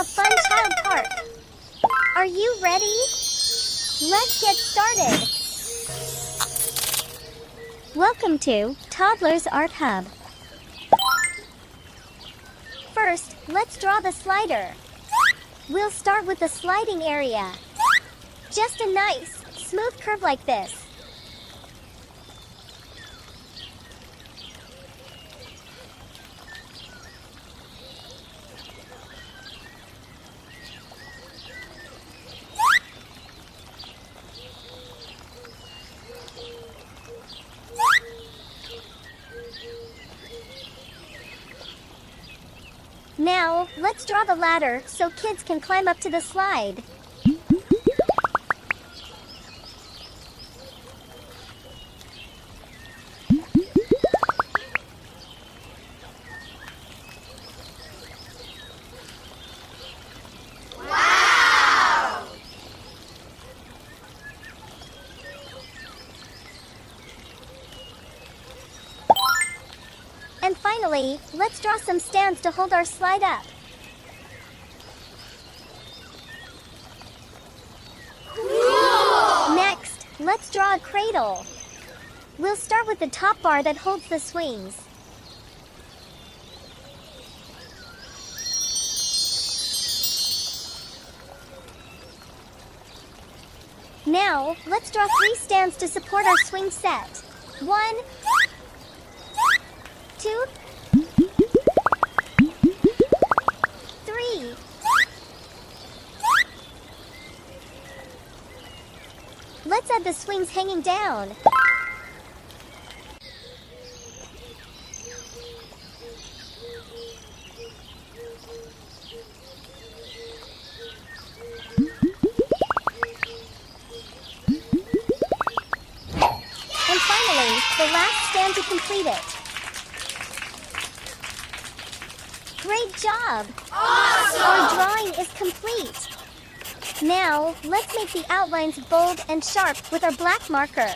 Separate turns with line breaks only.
a fun child park. Are you ready? Let's get started. Welcome to Toddlers Art Hub. First, let's draw the slider. We'll start with the sliding area. Just a nice, smooth curve like this. Now, let's draw the ladder so kids can climb up to the slide.
Wow!
And finally, let's draw some stands to hold our slide up.
Cool!
Next, let's draw a cradle. We'll start with the top bar that holds the swings. Now, let's draw 3 stands to support our swing set. 1, 2, 3. Let's add the swings hanging down. And finally, the last stand to complete it. Great job!
Awesome!
Our drawing is complete. Now, let's make the outlines bold and sharp with our black marker.